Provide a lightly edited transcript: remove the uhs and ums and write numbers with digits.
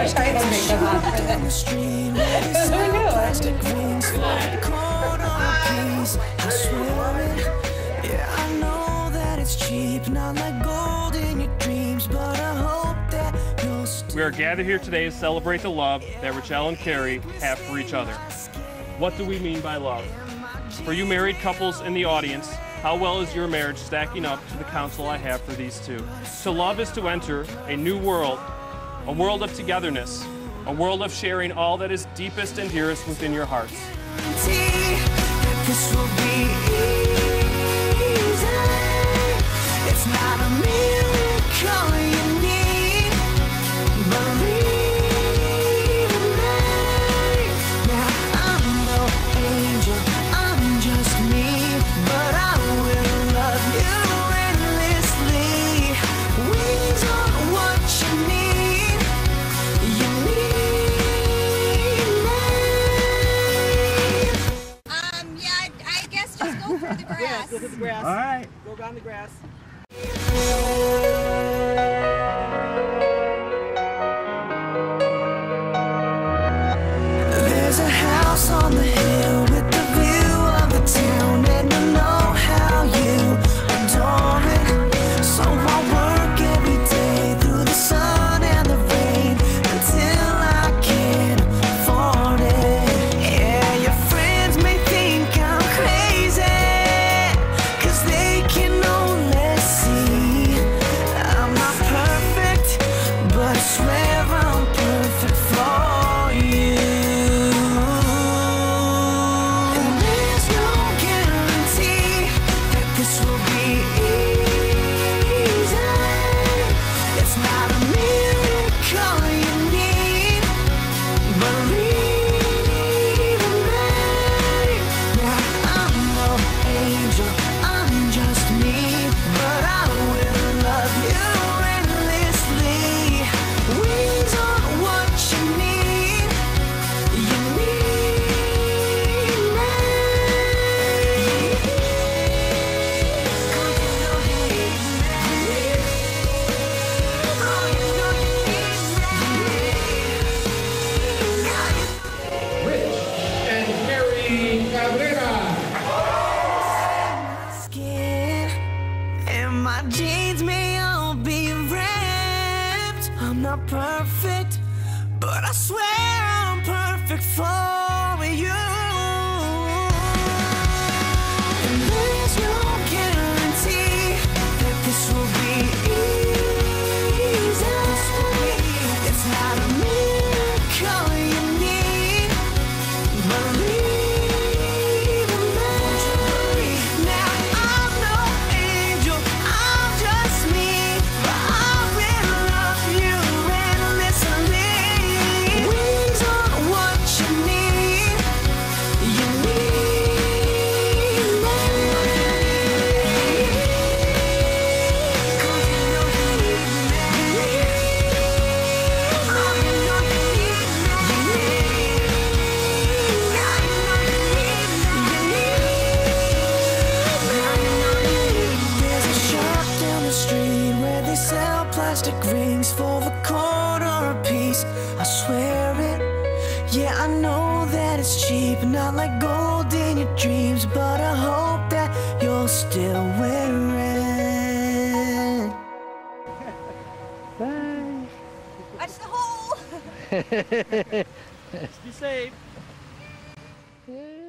wish I had makeup on for this. Who knew? We are gathered here today to celebrate the love that Rachelle and Carrie have for each other. What do we mean by love? For you married couples in the audience, how well is your marriage stacking up to the counsel I have for these two? To love is to enter a new world, a world of togetherness, a world of sharing all that is deepest and dearest within your hearts. This will be easy. It's not a miracle you need. Believe in me. Now I'm no angel, I'm just me, but I will love you endlessly. Wings on what you need. You need me. Yeah, I guess just go for the grass. Yeah, go to the grass. All right. Go around the grass. There's a house on the hill with the view of the town, and I know how you adore it. So I work every day through the sun and the rain until I can afford it. Yeah, your friends may think I'm crazy, 'cause they can only see I'm not perfect, but I swear I'm perfect for you. And there's no guarantee that this will be easy. It's not a miracle you need. Believe in me. Now I'm no angel, I'm just me, but I will love you endlessly. Wings on what you need. You need me. And Carrie Cabrera. Skin and my jeans may all be ripped. I'm not perfect, but I swear I'm perfect for you. And there's no guarantee that this will be easy. It's not a miracle you need. Believe in me. Now I'm no angel, I'm just me, but I will love you endlessly. Wings on what you need. You need me. There's a shop down the street where they sell plastic rings for a quarter a piece. I swear it, yeah, I know that it's cheap, not like gold in your dreams, but I hope that you'll still wear it. Bye. Watch the hole. Be safe. Yeah.